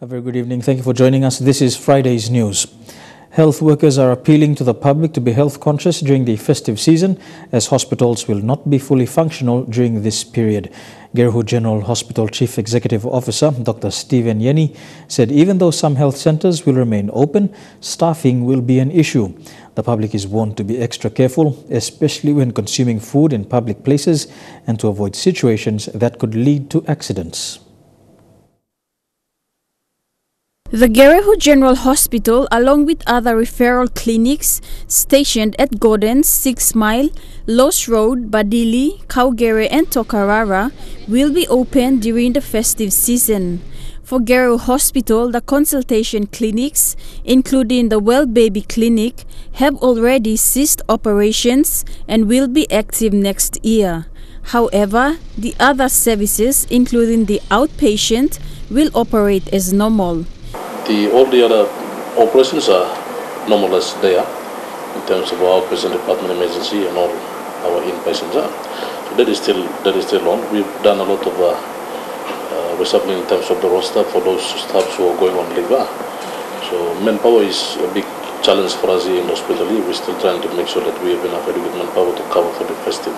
A very good evening. Thank you for joining us. This is Friday's news. Health workers are appealing to the public to be health conscious during the festive season, as hospitals will not be fully functional during this period. Geruhu General Hospital Chief Executive Officer Dr. Stephen Yenny said even though some health centres will remain open, staffing will be an issue. The public is warned to be extra careful, especially when consuming food in public places, and to avoid situations that could lead to accidents. The Geruhu General Hospital, along with other referral clinics stationed at Gordon's, 6 Mile, Loss Road, Badili, Kaugere and Tokarara, will be open during the festive season. For Geruhu Hospital, the consultation clinics, including the Well Baby Clinic, have already ceased operations and will be active next year. However, the other services, including the outpatient, will operate as normal. All the other operations are normal as they are in terms of our outpatient department, emergency, and all our inpatients are. So that is still on. We've done a lot of reshuffling in terms of the roster for those staffs who are going on leave. So manpower is a big challenge for us here in the hospital. We're still trying to make sure that we have enough adequate manpower to cover for the festive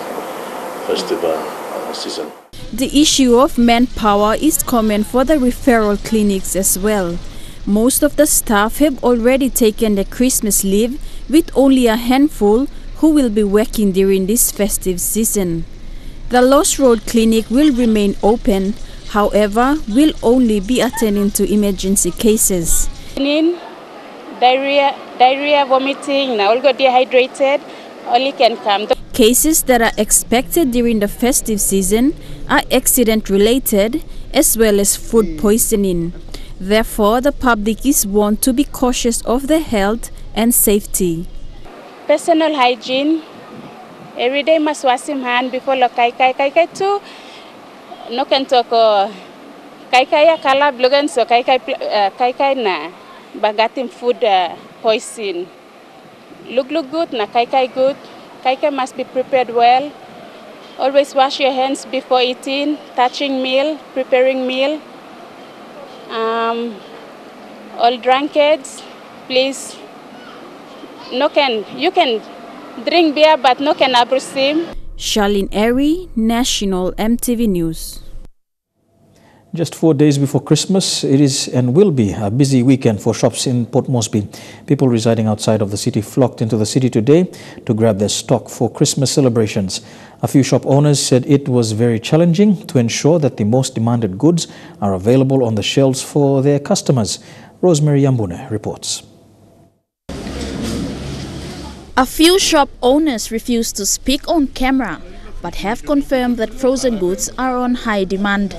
season. The issue of manpower is common for the referral clinics as well. Most of the staff have already taken their Christmas leave, with only a handful who will be working during this festive season. The Loss Road Clinic will remain open, however, will only be attending to emergency cases. Diarrhea, vomiting, now all got dehydrated, only can come. Cases that are expected during the festive season are accident-related as well as food poisoning. Therefore, the public is warned to be cautious of their health and safety. Personal hygiene. Every day must wash him hand before lo kai too. No can talk kai kala blogan so kai na bagatim food poison. Look good na kai good. Kai must be prepared well. Always wash your hands before eating, touching meal, preparing meal. All drunkards, please. You can drink beer, but no can abuse him. Charlene Airy, National EMTV News. Just 4 days before Christmas, it is and will be a busy weekend for shops in Port Moresby. People residing outside of the city flocked into the city today to grab their stock for Christmas celebrations. A few shop owners said it was very challenging to ensure that the most demanded goods are available on the shelves for their customers. Rosemary Yambune reports. A few shop owners refused to speak on camera, but have confirmed that frozen goods are on high demand.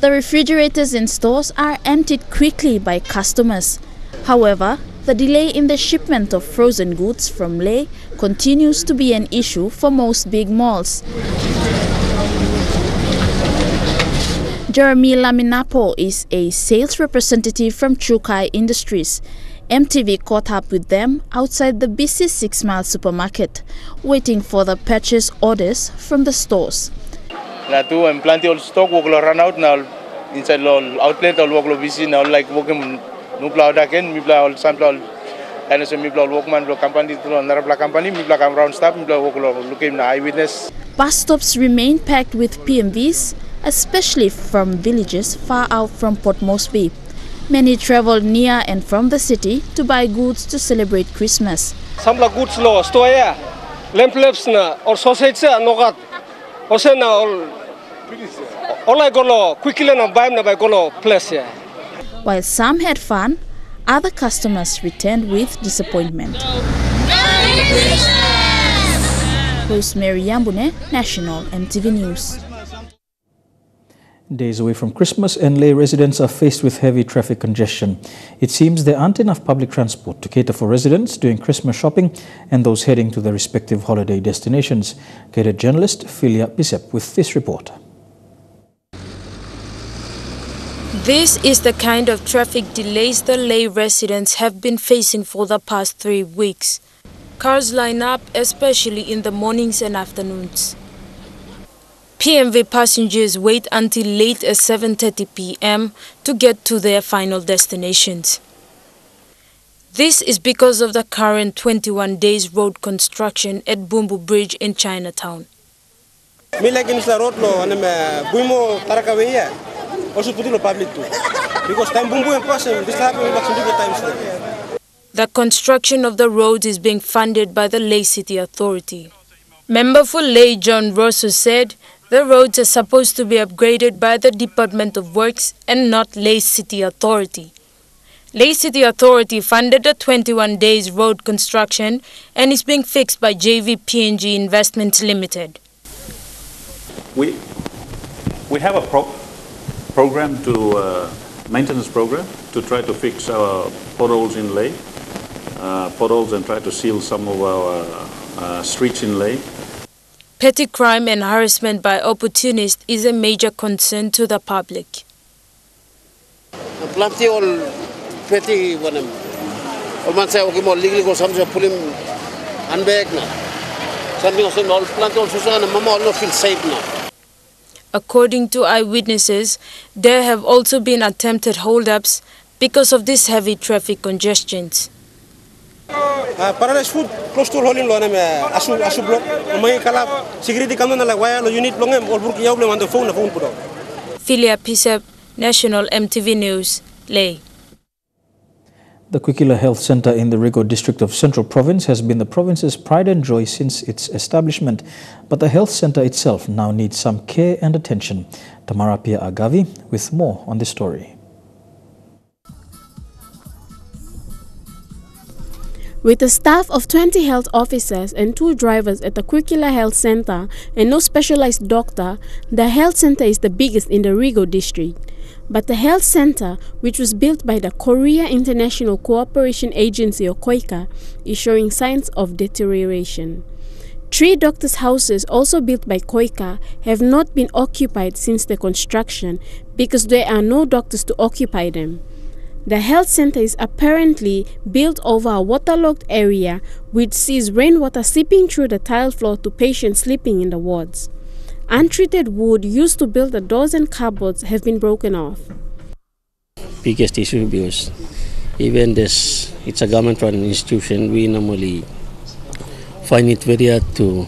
The refrigerators in stores are emptied quickly by customers. However, the delay in the shipment of frozen goods from Leh continues to be an issue for most big malls. Jeremy Laminapo is a sales representative from Chukai Industries. EMTV caught up with them outside the busy 6 Mile supermarket, waiting for the purchase orders from the stores. I'm plenty of stock will run out now. Inside the outlet, I'll walk busy now, like working no plow again, me plow sample, and so me plow workman, company to another company, me plow around stuff, me plow looking eyewitness. Bus stops remain packed with PMVs, especially from villages far out from Port Moresby. Many travel near and from the city to buy goods to celebrate Christmas. Some goods no store ya, lamps na or sausage no got, or say na all I go quickly na buy na by go place ya. While some had fun, other customers returned with disappointment. Rosemary Yambune, National EMTV News. Days away from Christmas, and Leh residents are faced with heavy traffic congestion. It seems there aren't enough public transport to cater for residents doing Christmas shopping and those heading to their respective holiday destinations. Cadet journalist Philia Pisep with this report. This is the kind of traffic delays the Leh residents have been facing for the past 3 weeks. Cars line up, especially in the mornings and afternoons. PMV passengers wait until late as 7:30 p.m. to get to their final destinations. This is because of the current 21 days road construction at Bumbu Bridge in Chinatown. The construction of the roads is being funded by the Lae City Authority. Member for Lae John Rosso said the roads are supposed to be upgraded by the Department of Works and not Lae City Authority. Lae City Authority funded the 21 days road construction and is being fixed by JVPNG Investments Limited. We have a program to maintenance program to try to fix our potholes in Lae, and try to seal some of our streets in Lae. Petty crime and harassment by opportunists is a major concern to the public. Plenty all petty one. All man say okay more legal go something pull him unback na. Something also all plenty all Susan mama all no feel safe now. According to eyewitnesses, there have also been attempted hold-ups because of this heavy traffic congestions. Paradise food close to holding lo na me asu block may kala security kamo na lagwaya lo unit longem all burk yaw le on the phone pudo. Philia Pisep, National EMTV News, Lae. The Kwikila Health Centre in the Rigo district of Central Province has been the province's pride and joy since its establishment, but the health centre itself now needs some care and attention. Tamara Pia Agavi with more on this story. With a staff of 20 health officers and 2 drivers at the Kwikila Health Centre and no specialized doctor, the health centre is the biggest in the Rigo district. But the health centre, which was built by the Korea International Cooperation Agency or KOICA, is showing signs of deterioration. 3 doctors' houses, also built by KOICA, have not been occupied since the construction because there are no doctors to occupy them. The health centre is apparently built over a waterlogged area which sees rainwater seeping through the tile floor to patients sleeping in the wards. Untreated wood used to build the doors and cupboards have been broken off. Biggest issue because even this, it's a government-run institution, we normally find it very hard to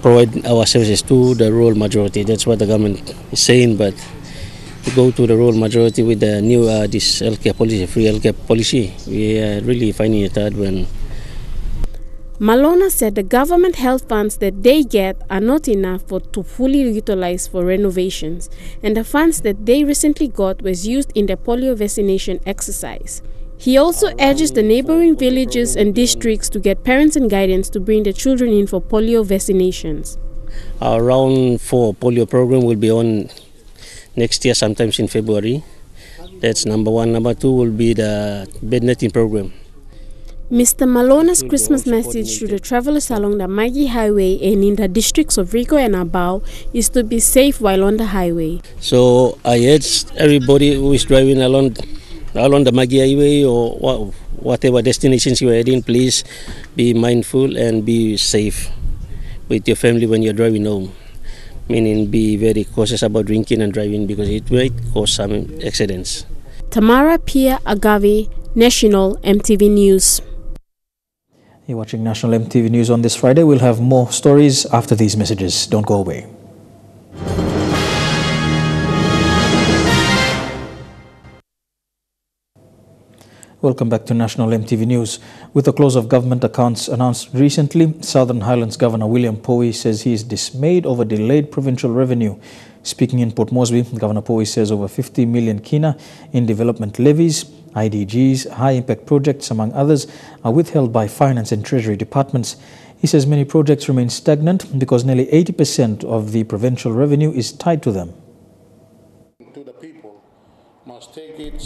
provide our services to the rural majority. That's what the government is saying, but to go to the rural majority with the new this healthcare policy, free healthcare policy, we are really finding it hard when. Malona said the government health funds that they get are not enough to fully utilize for renovations, and the funds that they recently got was used in the polio vaccination exercise. He also urges the neighboring villages and districts to get parents and guidance to bring the children in for polio vaccinations. Our round 4 polio program will be on next year, sometimes in February. That's number 1. Number 2 will be the bed netting program. Mr. Malona's Christmas message to the travelers along the Magi Highway and in the districts of Rigo and Abao is to be safe while on the highway. So I urge everybody who is driving along the Magi Highway or whatever destinations you are heading, please be mindful and be safe with your family when you're driving home. Meaning be very cautious about drinking and driving because it might cause some accidents. Tamara Pia Agavi, National EMTV News. You're watching National EMTV News on this Friday. We'll have more stories after these messages. Don't go away. Welcome back to National EMTV News. With the close of government accounts announced recently, Southern Highlands Governor William Powie says he is dismayed over delayed provincial revenue. Speaking in Port Moresby, Governor Powie says over 50 million kina in development levies, IDGs, high-impact projects, among others, are withheld by Finance and Treasury departments. He says many projects remain stagnant because nearly 80% of the provincial revenue is tied to them.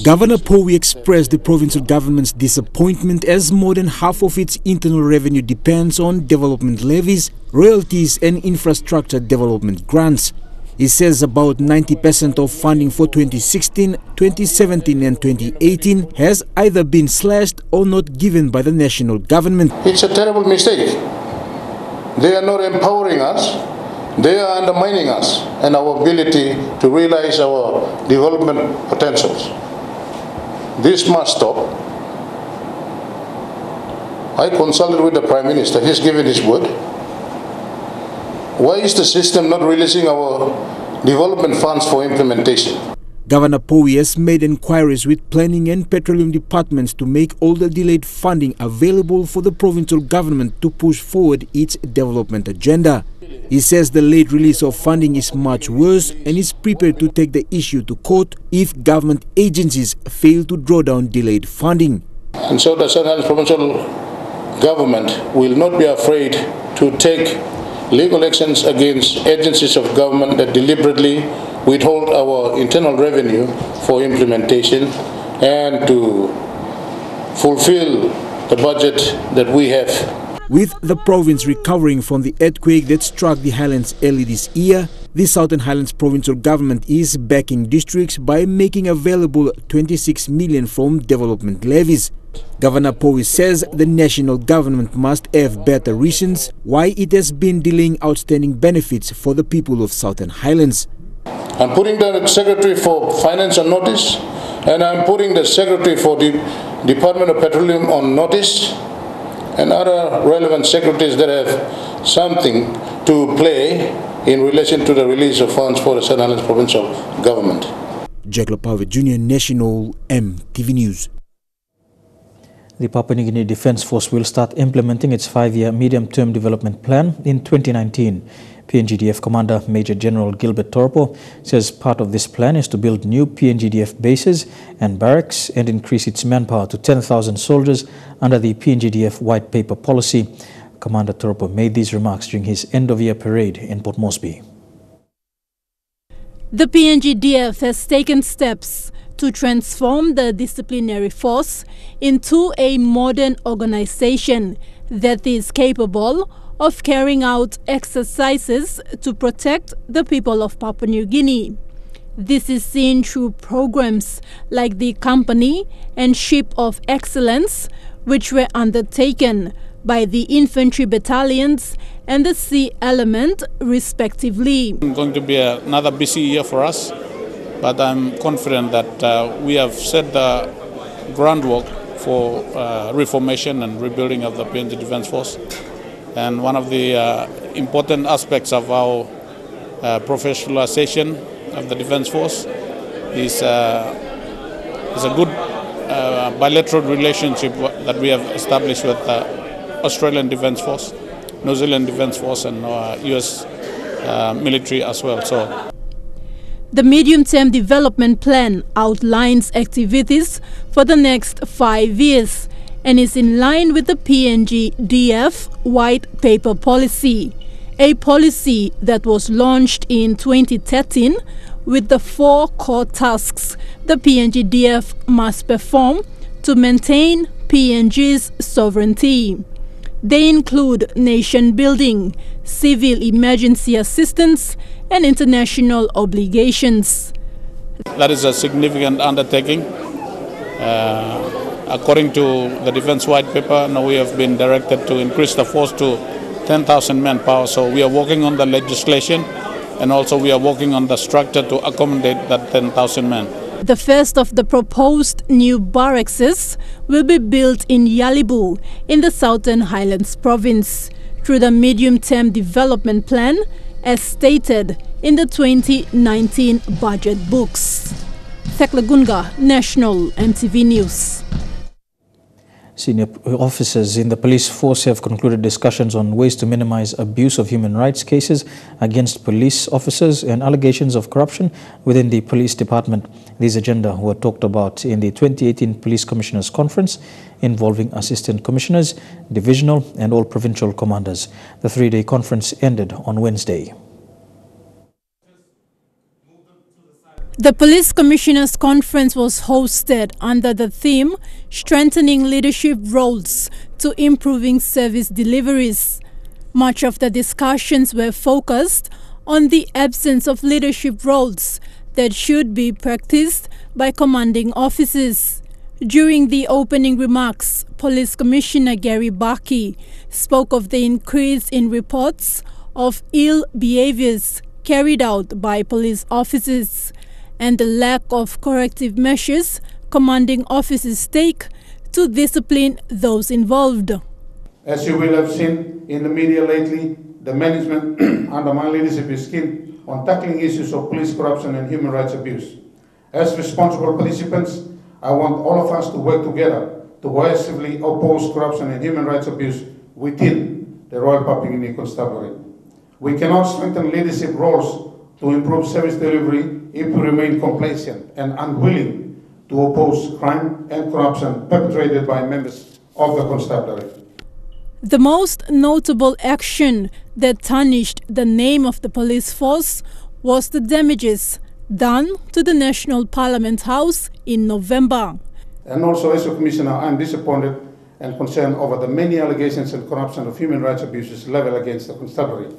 Governor Powie expressed the provincial government's disappointment as more than half of its internal revenue depends on development levies, royalties and infrastructure development grants. He says about 90% of funding for 2016, 2017 and 2018 has either been slashed or not given by the national government. It's a terrible mistake. They are not empowering us They are undermining us and our ability to realize our development potentials. This must stop. I consulted with the Prime Minister. He's given his word. Why is the system not releasing our development funds for implementation? Governor Powie has made inquiries with planning and petroleum departments to make all the delayed funding available for the provincial government to push forward its development agenda. He says the late release of funding is much worse and is prepared to take the issue to court if government agencies fail to draw down delayed funding. And so the St. Helens provincial government will not be afraid to take legal actions against agencies of government that deliberately withhold our internal revenue for implementation and to fulfill the budget that we have. With the province recovering from the earthquake that struck the Highlands early this year, the Southern Highlands provincial government is backing districts by making available 26 million from development levies. Governor Powie says the national government must have better reasons why it has been delaying outstanding benefits for the people of Southern Highlands. I'm putting the Secretary for Finance on notice, and I'm putting the Secretary for the Department of Petroleum on notice, and other relevant secretaries that have something to play in relation to the release of funds for the St. Helens provincial government. Jack Lopave Jr., National EMTV News. The Papua New Guinea Defence Force will start implementing its 5-year medium-term development plan in 2019. PNGDF Commander Major General Gilbert Torpo says part of this plan is to build new PNGDF bases and barracks and increase its manpower to 10,000 soldiers under the PNGDF White Paper policy. Commander Torpo made these remarks during his end-of-year parade in Port Moresby. The PNGDF has taken steps to transform the disciplinary force into a modern organization that is capable of carrying out exercises to protect the people of Papua New Guinea. This is seen through programs like the Company and Ship of Excellence, which were undertaken by the infantry battalions and the Sea Element, respectively. It's going to be another busy year for us, but I'm confident that we have set the groundwork for reformation and rebuilding of the PNG Defence Force. And one of the important aspects of our professionalization of the Defence Force is a good bilateral relationship that we have established with Australian Defence Force, New Zealand Defence Force and US military as well. So, the medium-term development plan outlines activities for the next 5 years and is in line with the PNGDF White Paper policy, a policy that was launched in 2013 with the 4 core tasks the PNGDF must perform to maintain PNG's sovereignty. They include nation building, civil emergency assistance, and international obligations. that is a significant undertaking. According to the Defence White Paper, now we have been directed to increase the force to 10,000 manpower. So we are working on the legislation and also we are working on the structure to accommodate that 10,000 men. The first of the proposed new barracks will be built in Yalibu in the Southern Highlands province through the medium-term development plan as stated in the 2019 budget books. Thekla Gunga, National EMTV News. Senior officers in the police force have concluded discussions on ways to minimize abuse of human rights cases against police officers and allegations of corruption within the police department. These agenda were talked about in the 2018 Police Commissioners Conference involving assistant commissioners, divisional and all provincial commanders. The 3-day conference ended on Wednesday. The Police Commissioners Conference was hosted under the theme Strengthening Leadership Roles to Improving Service Deliveries. Much of the discussions were focused on the absence of leadership roles that should be practiced by commanding officers. During the opening remarks, Police Commissioner Gary Barkey spoke of the increase in reports of ill behaviors carried out by police officers and the lack of corrective measures commanding officers take to discipline those involved. As you will have seen in the media lately, the management under my leadership is keen on tackling issues of police corruption and human rights abuse. As responsible participants, I want all of us to work together to cohesively oppose corruption and human rights abuse within the Royal Papua New Guinea Constabulary. We cannot strengthen leadership roles to improve service delivery if we remain complacent and unwilling to oppose crime and corruption perpetrated by members of the constabulary. The most notable action that tarnished the name of the police force was the damages done to the National Parliament House in November. And also, as a commissioner, I'm disappointed and concerned over the many allegations and corruption of human rights abuses leveled against the constabulary.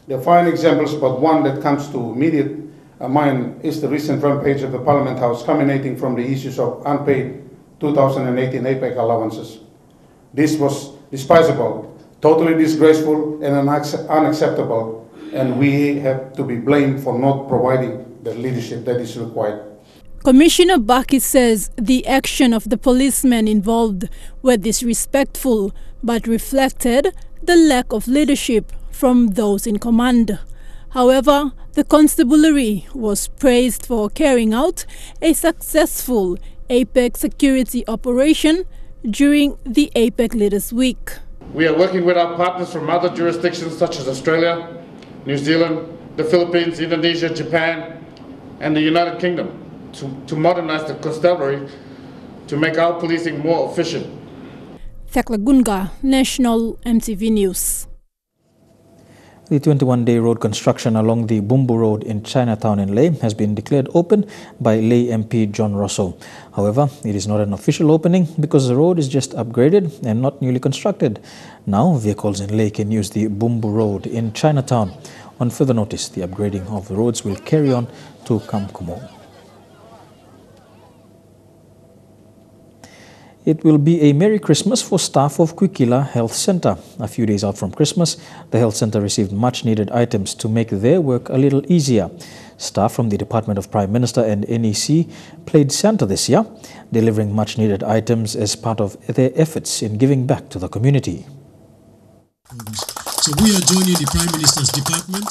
There are fine examples, but one that comes to immediate mind is the recent rampage of the Parliament House, culminating from the issues of unpaid 2018 APEC allowances. This was despicable, totally disgraceful and unacceptable, and we have to be blamed for not providing the leadership that is required. Commissioner Baki says the action of the policemen involved were disrespectful but reflected the lack of leadership from those in command. However, the constabulary was praised for carrying out a successful APEC security operation during the APEC Leaders Week. We are working with our partners from other jurisdictions such as Australia, New Zealand, the Philippines, Indonesia, Japan, and the United Kingdom to modernize the constabulary to make our policing more efficient. Thakla Gunga, National EMTV News. The 21-day road construction along the Bumbu Road in Chinatown in Lae has been declared open by Lae MP John Rosso. However, it is not an official opening because the road is just upgraded and not newly constructed. Now, vehicles in Lae can use the Bumbu Road in Chinatown. On further notice, the upgrading of the roads will carry on to Kamkumo. It will be a Merry Christmas for staff of Kwikila Health Centre. A few days out from Christmas, the health centre received much-needed items to make their work a little easier. Staff from the Department of Prime Minister and NEC played Santa this year, delivering much-needed items as part of their efforts in giving back to the community. So we are joining the Prime Minister's department.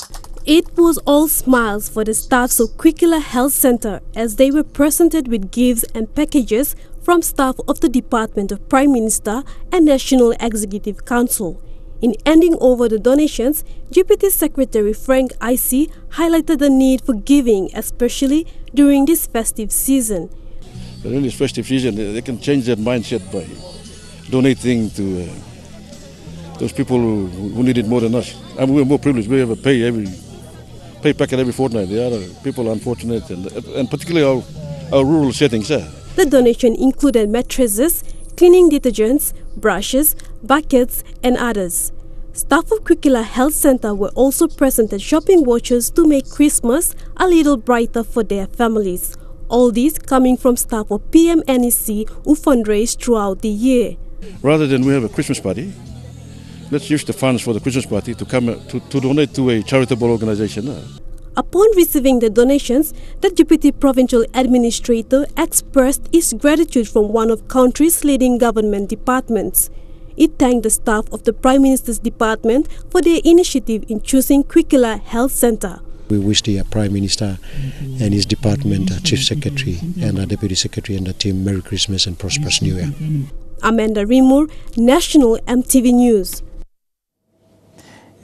It was all smiles for the staffs of Kwikila Health Centre as they were presented with gifts and packages from staff of the Department of Prime Minister and National Executive Council. In handing over the donations, Deputy Secretary Frank IC highlighted the need for giving, especially during this festive season. During this festive season, they can change their mindset by donating to those people who need it more than us. I mean, we're more privileged. We have a pay packet every fortnight. The other people are unfortunate, and particularly our rural settings. The donation included mattresses, cleaning detergents, brushes, buckets, and others. Staff of Kwikila Health Centre were also presented shopping vouchers to make Christmas a little brighter for their families. All these coming from staff of PMNEC who fundraise throughout the year. Rather than we have a Christmas party, let's use the funds for the Christmas party to come to donate to a charitable organization. Upon receiving the donations, the Deputy Provincial Administrator expressed his gratitude from one of country's leading government departments. He thanked the staff of the Prime Minister's department for their initiative in choosing Kwikila Health Centre. We wish the Prime Minister and his department, Chief Secretary and our Deputy Secretary and the team Merry Christmas and prosperous New Year. Amanda Rimur, National EMTV News.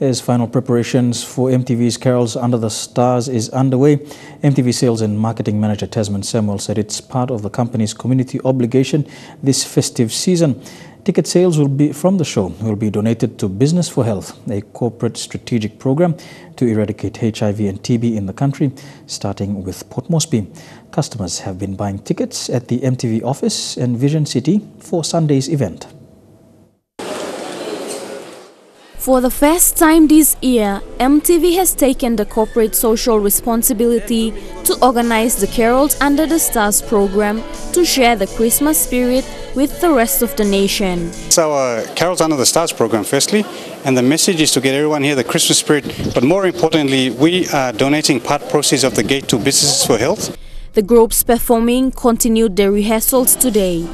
As final preparations for EMTV's Carols Under the Stars is underway, EMTV Sales and Marketing Manager Tasman Samuel said it's part of the company's community obligation this festive season. Ticket sales from the show will be donated to Business for Health, a corporate strategic program to eradicate HIV and TB in the country, starting with Port Moresby. Customers have been buying tickets at the EMTV office and Vision City for Sunday's event. For the first time this year, MTV has taken the corporate social responsibility to organize the Carols Under the Stars program to share the Christmas spirit with the rest of the nation. It's our Carols Under the Stars program, firstly, and the message is to get everyone here the Christmas spirit, but more importantly, we are donating part proceeds of the gate to Businesses for Health. The groups performing continued their rehearsals today.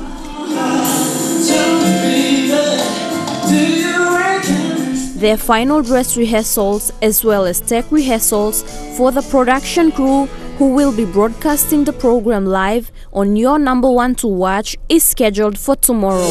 Their final dress rehearsals as well as tech rehearsals for the production crew who will be broadcasting the program live on your number one to watch is scheduled for tomorrow.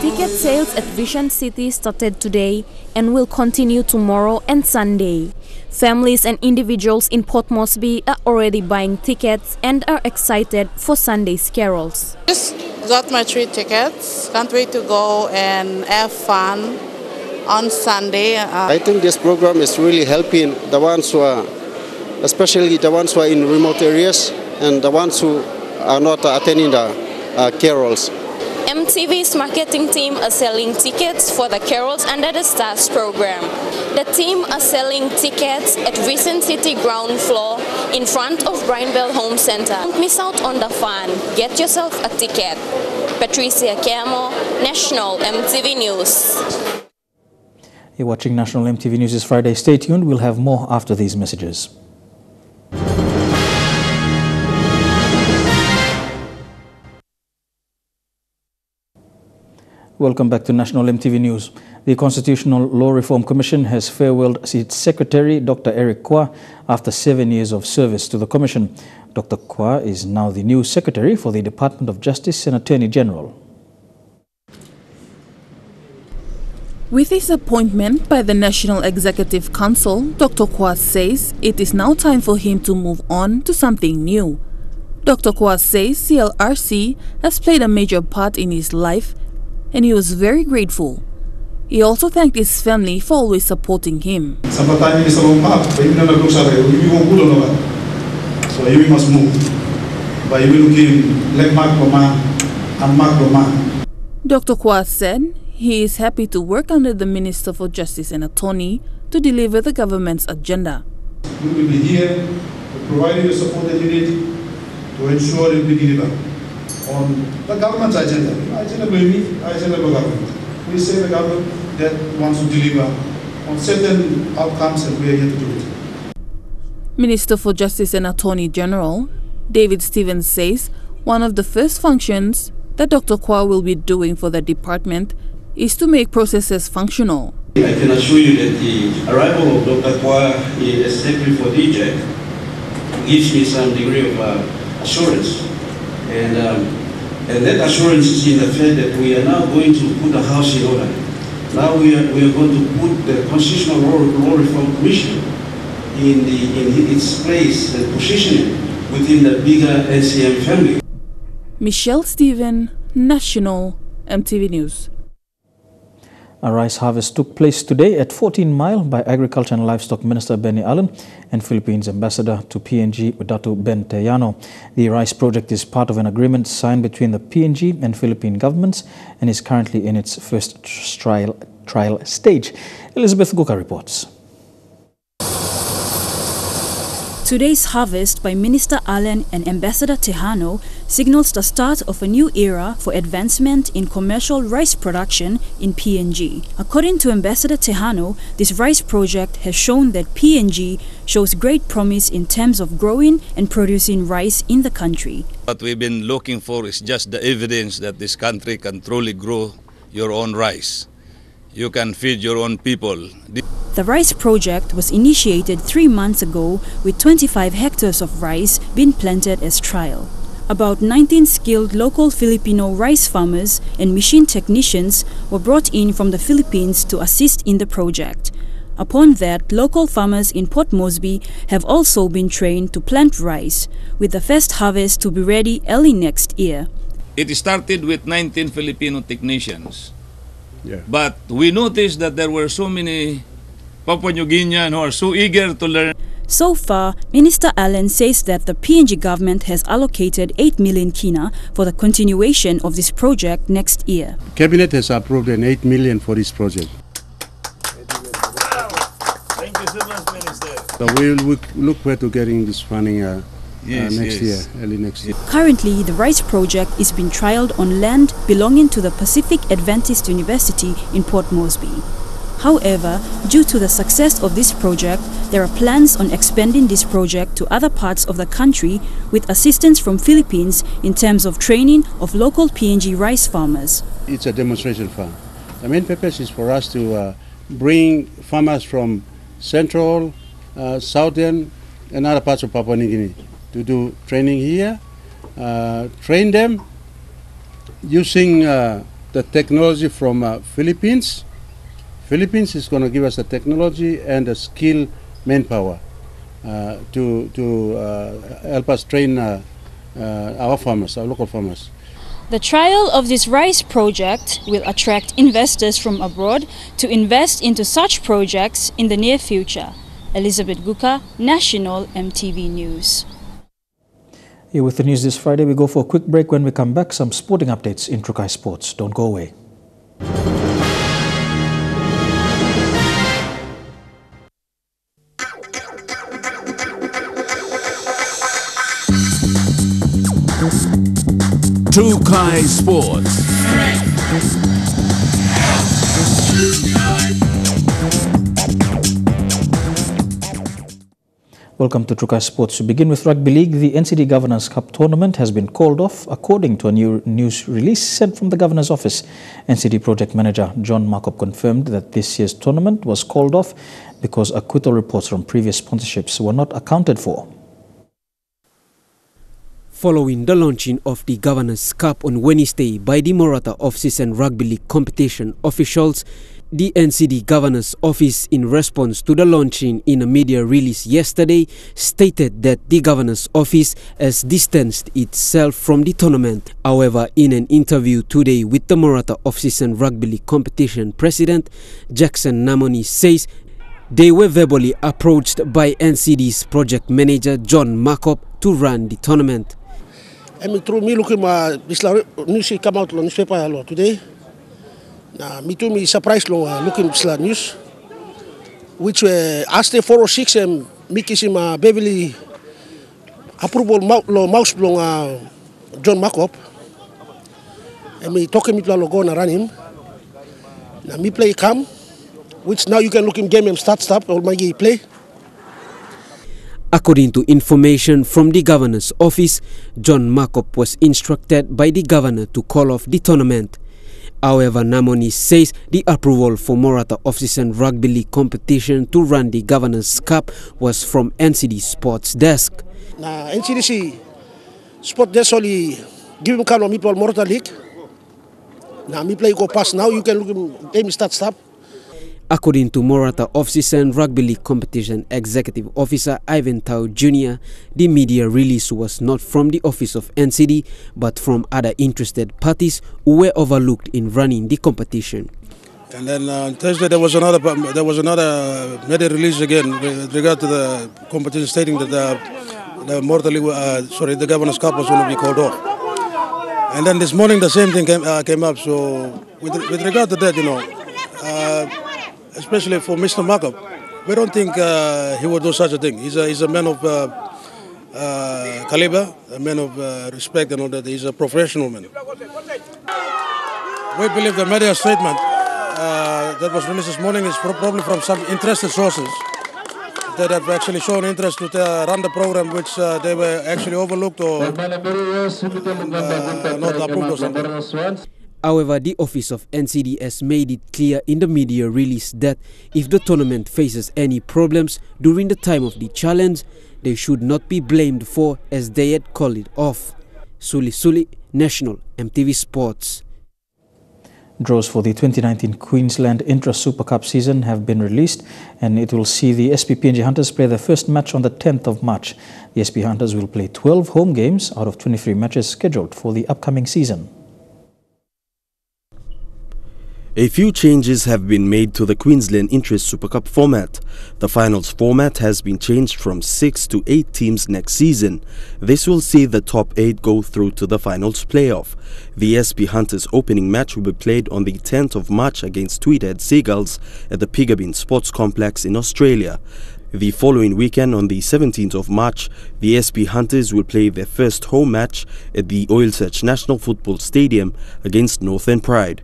Ticket sales at Vision City started today and will continue tomorrow and Sunday. Families and individuals in Port Moresby are already buying tickets and are excited for Sunday's carols. Just got my 3 tickets. Can't wait to go and have fun on Sunday. I think this program is really helping the ones who are, especially the ones who are in remote areas and the ones who are not attending the carols. MTV's marketing team are selling tickets for the Carols Under the Stars program. The team are selling tickets at Vision City ground floor in front of Brian Bell Home Center. Don't miss out on the fun. Get yourself a ticket. Patricia Campbell, National MTV News. You're watching National MTV News this Friday. Stay tuned. We'll have more after these messages. Welcome back to National MTV News. The Constitutional Law Reform Commission has farewelled its secretary, Dr. Eric Kwa, after 7 years of service to the Commission. Dr. Kwa is now the new secretary for the Department of Justice and Attorney General. With his appointment by the National Executive Council, Dr. Kwa says it is now time for him to move on to something new. Dr. Kwa says CLRC has played a major part in his life and he was very grateful. He also thanked his family for always supporting him. So you must move. But you will give Dr. Kwa said he is happy to work under the Minister for Justice and Attorney to deliver the government's agenda. We will be here to provide you the support that you need to ensure that we deliver on the government's agenda. Agenda government. We say the government that wants to deliver on certain outcomes and we are here to do it. Minister for Justice and Attorney General David Stevens says one of the first functions that Dr. Kwa will be doing for the department is to make processes functional. I can assure you that the arrival of Dr. Kwa as Secretary for DJAC gives me some degree of assurance. And that assurance is in the fact that we are now going to put the house in order. Now we are going to put the Constitutional Law Reform Commission in its place and position within the bigger NCM family. Michelle Stephen, National MTV News. A rice harvest took place today at 14 Mile by Agriculture and Livestock Minister Benny Allen and Philippines Ambassador to PNG Dato' Ben Tejano. The rice project is part of an agreement signed between the PNG and Philippine governments and is currently in its first trial stage. Elizabeth Guka reports. Today's harvest by Minister Allen and Ambassador Tejano signals the start of a new era for advancement in commercial rice production in PNG. According to Ambassador Tejano, this rice project has shown that PNG shows great promise in terms of growing and producing rice in the country. What we've been looking for is just the evidence that this country can truly grow your own rice. You can feed your own people. The rice project was initiated 3 months ago with 25 hectares of rice being planted as trial. About 19 skilled local Filipino rice farmers and machine technicians were brought in from the Philippines to assist in the project. Upon that, local farmers in Port Moresby have also been trained to plant rice, with the first harvest to be ready early next year. It started with 19 Filipino technicians. But we noticed that there were so many Papua New Guineans who are so eager to learn. So far, Minister Allen says that the PNG government has allocated 8 million kina for the continuation of this project next year. Cabinet has approved an 8 million for this project. Thank you so much, Minister. So we'll look forward to getting this funding next year, early next year. Currently, the rice project is being trialled on land belonging to the Pacific Adventist University in Port Moresby. However, due to the success of this project, there are plans on expanding this project to other parts of the country with assistance from Philippines in terms of training of local PNG rice farmers. It's a demonstration farm. The main purpose is for us to bring farmers from central, southern, and other parts of Papua New Guinea to do training here, train them using the technology from Philippines. Philippines is going to give us the technology and the skilled manpower to help us train our farmers, our local farmers. The trial of this rice project will attract investors from abroad to invest into such projects in the near future. Elizabeth Guka, National EMTV News. Here with the news this Friday, we go for a quick break. When we come back, some sporting updates in Trukai Sports. Don't go away. Trukai Sports. Welcome to Trukai Sports. To begin with Rugby League, the NCD Governors Cup tournament has been called off according to a new news release sent from the Governor's office. NCD Project Manager John Markop confirmed that this year's tournament was called off because acquittal reports from previous sponsorships were not accounted for. Following the launching of the Governor's Cup on Wednesday by the Morata off-season rugby league competition officials, the NCD Governor's Office, in response to the launching in a media release yesterday, stated that the Governor's Office has distanced itself from the tournament. However, in an interview today with the Morata off-season rugby league competition president, Jackson Namoni says they were verbally approached by NCD's project manager John Markop to run the tournament. Through me looking at this news come out on newspaper today. Me too, me surprised looking at this news, which asked 406 and me kissing Beverly approval mouse long John Markop, and me talking me to go and run him. Now me play come, which now you can look in game and stop all my play. According to information from the Governor's Office, John Markop was instructed by the Governor to call off the tournament. However, Namoni says the approval for Morata off-season rugby league competition to run the Governor's Cup was from NCD Sports Desk. Now, NCDC Sport Desk only give him kind of people Morata League. Now, me play go pass now, you can look at game stop. According to Morata off-season rugby league competition executive officer Ivan Tau Jr., the media release was not from the office of NCD but from other interested parties who were overlooked in running the competition. And then on Thursday there was another media release again with regard to the competition stating that the Governor's Cup was going to be called off. And then this morning the same thing came up. So with regard to that, especially for Mr. Markop, we don't think he would do such a thing. He's a man of caliber, a man of respect and all that. He's a professional man. We believe the media statement that was released this morning is probably from some interested sources that have actually shown interest to run the program, which they were actually overlooked or not approved or something. However, the office of NCD has made it clear in the media release that if the tournament faces any problems during the time of the challenge, they should not be blamed for, as they had called it off. Suli, National EMTV Sports. Draws for the 2019 Queensland Intra Super Cup season have been released, and it will see the SPPNG Hunters play their first match on the 10th of March. The SP Hunters will play 12 home games out of 23 matches scheduled for the upcoming season. A few changes have been made to the Queensland Intra Super Cup format. The finals format has been changed from 6 to 8 teams next season. This will see the top 8 go through to the finals playoff. The SP Hunters opening match will be played on the 10th of March against Tweedhead Seagulls at the Pigabin Sports Complex in Australia. The following weekend, on the 17th of March, the SP Hunters will play their first home match at the Oil Search National Football Stadium against Northern Pride.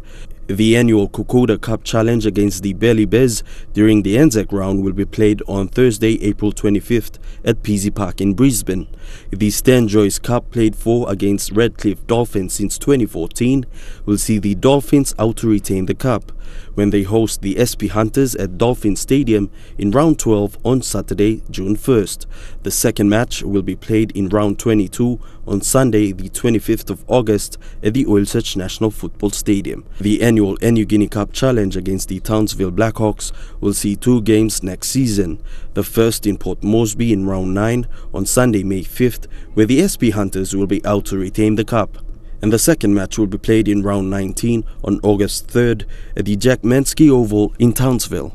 The annual Kokoda Cup Challenge against the Belly Bears during the Anzac round will be played on Thursday, April 25th at Peasy Park in Brisbane. The Stan Joyce Cup, played for against Redcliffe Dolphins since 2014, will see the Dolphins out to retain the cup when they host the SP Hunters at Dolphin Stadium in round 12 on Saturday, June 1st. The second match will be played in round 22 on Sunday, the 25th of August at the Oil Search National Football Stadium. The annual New Guinea Cup Challenge against the Townsville Blackhawks will see 2 games next season. The first in Port Moresby in round 9 on Sunday, May 5th, where the SP Hunters will be out to retain the cup. And the second match will be played in round 19 on August 3rd at the Jack Mansky Oval in Townsville.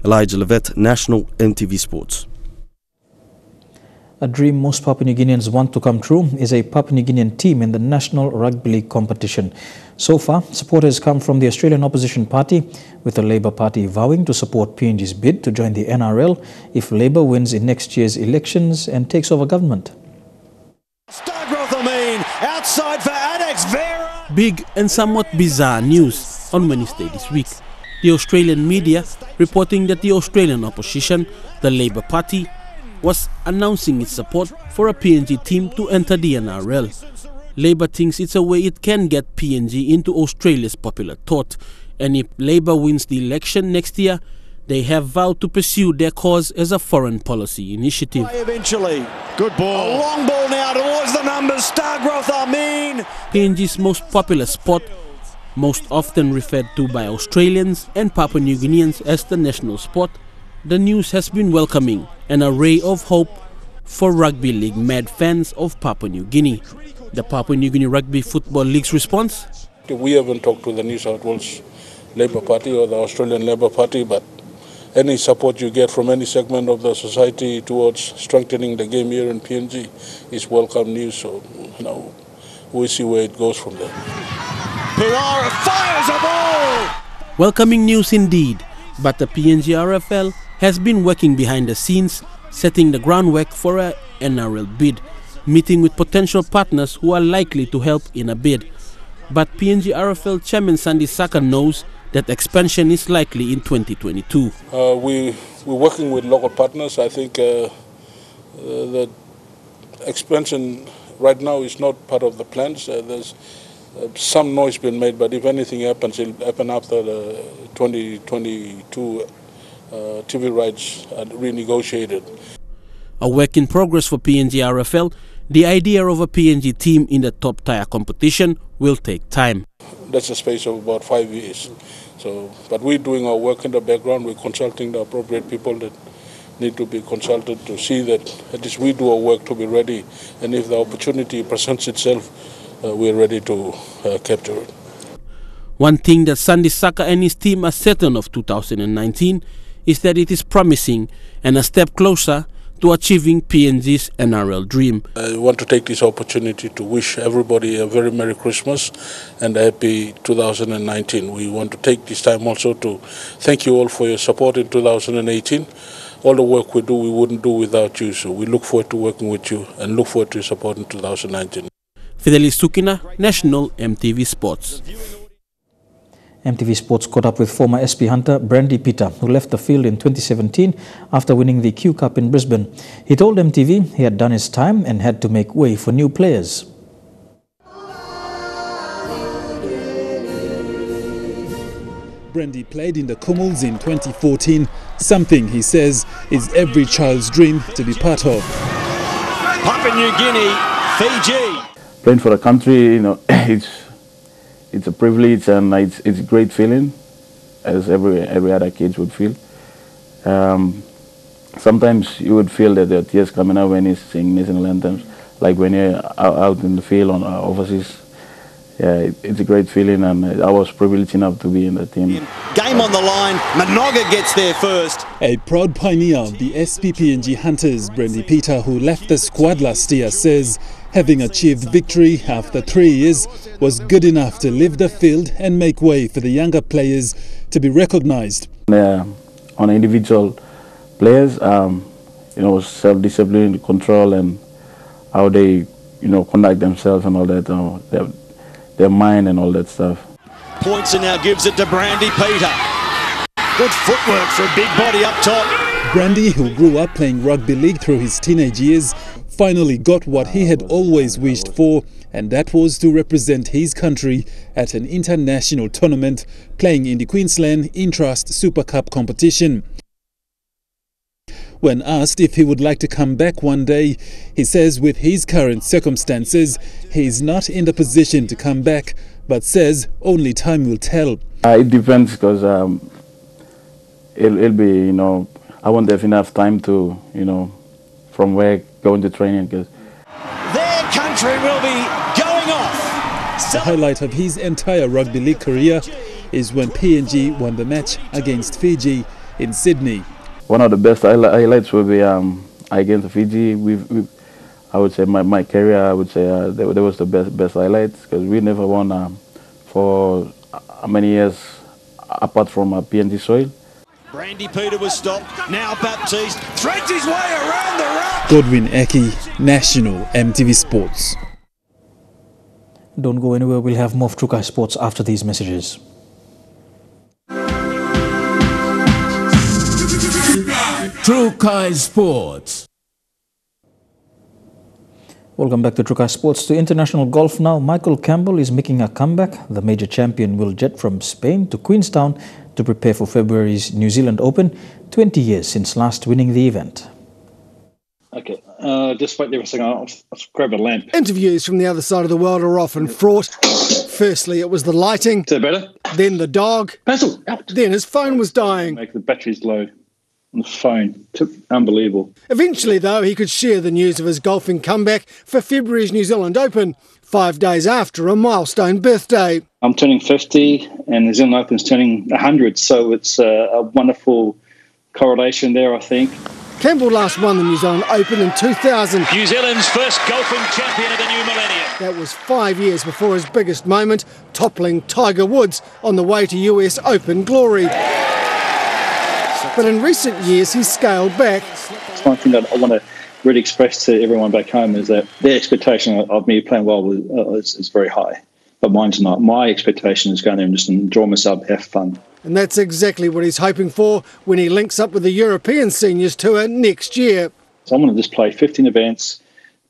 Elijah Levet, National EMTV Sports. A dream most Papua New Guineans want to come true is a Papua New Guinean team in the National Rugby League competition. So far, support has come from the Australian Opposition Party, with the Labour Party vowing to support PNG's bid to join the NRL if Labour wins in next year's elections and takes over government. Outside for Adex Vera. Big and somewhat bizarre news on Wednesday this week. The Australian media reporting that the Australian opposition, the Labour Party, was announcing its support for a PNG team to enter the NRL. Labour thinks it's a way it can get PNG into Australia's popular thought, and if Labour wins the election next year, they have vowed to pursue their cause as a foreign policy initiative. Eventually, good ball. A long ball now towards the numbers. Stargroth Amin. PNG's most popular sport, most often referred to by Australians and Papua New Guineans as the national sport, the news has been welcoming and a ray of hope for rugby league mad fans of Papua New Guinea. The Papua New Guinea Rugby Football League's response? We haven't talked to the New South Wales Labour Party or the Australian Labour Party, but any support you get from any segment of the society towards strengthening the game here in PNG is welcome news. So, we'll see where it goes from there. Puara fires a ball! Welcoming news indeed, but the PNG RFL has been working behind the scenes, setting the groundwork for a NRL bid, meeting with potential partners who are likely to help in a bid. But PNG RFL Chairman Sandy Saka knows that expansion is likely in 2022. We're working with local partners. I think the expansion right now is not part of the plans. There's some noise being made, but if anything happens, it'll happen after the 2022 TV rights are renegotiated. A work in progress for PNG RFL, the idea of a PNG team in the top tier competition will take time. That's a space of about 5 years. So, but we're doing our work in the background. We're consulting the appropriate people that need to be consulted to see that at least we do our work to be ready. And if the opportunity presents itself, we're ready to capture it. One thing that Sandy Saka and his team are certain of 2019 is that it is promising and a step closer to achieving PNG's NRL dream. I want to take this opportunity to wish everybody a very Merry Christmas and a happy 2019. We want to take this time also to thank you all for your support in 2018. All the work we do, we wouldn't do without you. So we look forward to working with you and look forward to your support in 2019. Fidelis Tukina, National EMTV Sports. EMTV Sports caught up with former SP hunter Brandy Peter, who left the field in 2017 after winning the Q Cup in Brisbane. He told MTV he had done his time and had to make way for new players. Brandy played in the Commonwealth in 2014, something he says is every child's dream to be part of. Papua New Guinea, Fiji. Playing for the country, it's a privilege and it's a great feeling, as every other kid would feel. Sometimes you would feel that there are tears coming out when you sing national anthems, like when you're out in the field on overseas. yeah, it's a great feeling, and I was privileged enough to be in the team. Game on the line, Manoga gets there first. A proud pioneer of the SPPNG Hunters, Brandy Peter, who left the squad last year, says having achieved victory after 3 years was good enough to leave the field and make way for the younger players to be recognized. On individual players, you know, self-discipline, control, and how they, you know, conduct themselves and all that, their mind and all that stuff. Points and now gives it to Brandy Peter. Good footwork for a big body up top. Brandy, who grew up playing rugby league through his teenage years, finally got what he had always wished for, and that was to represent his country at an international tournament playing in the Queensland Intra Super Cup competition. When asked if he would like to come back one day, he says with his current circumstances, he is not in the position to come back, but says only time will tell. It depends, because it'll be, you know, I won't have enough time to, you know, from work, go into training. Cause their country will be going off. The highlight of his entire rugby league career is when PNG won the match against Fiji in Sydney. One of the best highlights will be against Fiji. I would say my career, I would say that was the best highlights, because we never won for many years apart from PNG soil. Brandy Peter was stopped, now Baptiste threads his way around the ruck. Godwin Eki, National EMTV Sports. Don't go anywhere, we'll have more of Trukai Sports after these messages. Trukai Sports. Welcome back to Trukai Sports. To international golf now. Michael Campbell is making a comeback. The major champion will jet from Spain to Queenstown to prepare for February's New Zealand Open, 20 years since last winning the event. Okay, just wait there for a second. I'll grab a lamp. Interviews from the other side of the world are often fraught. Firstly, it was the lighting. Is that better? Then the dog. Basil, out. Then his phone was dying. Make the batteries low on the phone. Unbelievable. Eventually, though, he could share the news of his golfing comeback for February's New Zealand Open, 5 days after a milestone birthday. I'm turning 50 and New Zealand Open's turning 100, so it's a wonderful correlation there, I think. Campbell last won the New Zealand Open in 2000. New Zealand's first golfing champion of the new millennium. That was 5 years before his biggest moment, toppling Tiger Woods on the way to US Open glory. But in recent years, he's scaled back. It's one thing that I want to really express to everyone back home is that their expectation of me playing well is very high, but mine's not. My expectation is going there and just enjoy myself, have fun. And that's exactly what he's hoping for when he links up with the European Seniors Tour next year. So I'm going to just play 15 events,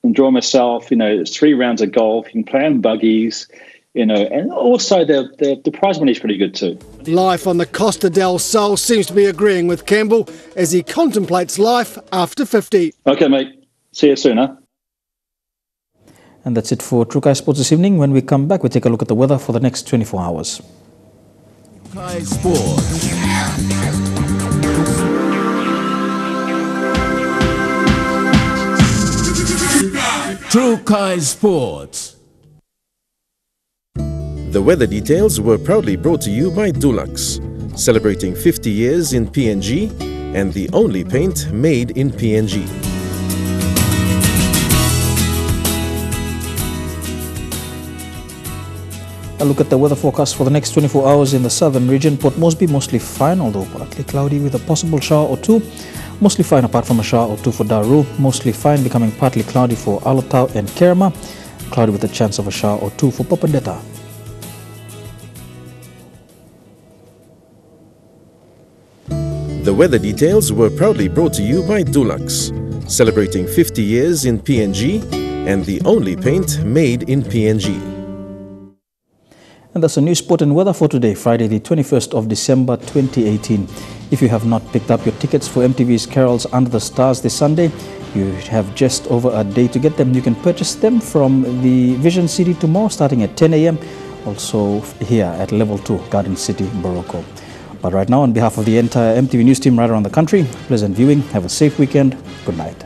enjoy myself. You know, it's 3 rounds of golf. You can play on buggies, you know, and also the prize money is pretty good too. Life on the Costa del Sol seems to be agreeing with Campbell as he contemplates life after 50. Okay, mate. See you soon, huh? And that's it for Trukai Sports this evening. When we come back, we take a look at the weather for the next 24 hours. Trukai Sports. Trukai Sports. The weather details were proudly brought to you by Dulux, celebrating 50 years in PNG and the only paint made in PNG. A look at the weather forecast for the next 24 hours in the southern region. Port Moresby mostly fine, although partly cloudy with a possible shower or two. Mostly fine apart from a shower or two for Daru. Mostly fine becoming partly cloudy for Alotau and Kerma. Cloudy with a chance of a shower or two for Papandeta. The weather details were proudly brought to you by Dulux, celebrating 50 years in PNG and the only paint made in PNG. And that's a new sport and weather for today, Friday the 21st of December 2018. If you have not picked up your tickets for MTV's Carols Under the Stars this Sunday, you have just over a day to get them. You can purchase them from the Vision City tomorrow starting at 10 a.m. Also here at Level 2, Garden City, Barocco. But right now, on behalf of the entire MTV News team right around the country, pleasant viewing, have a safe weekend, good night.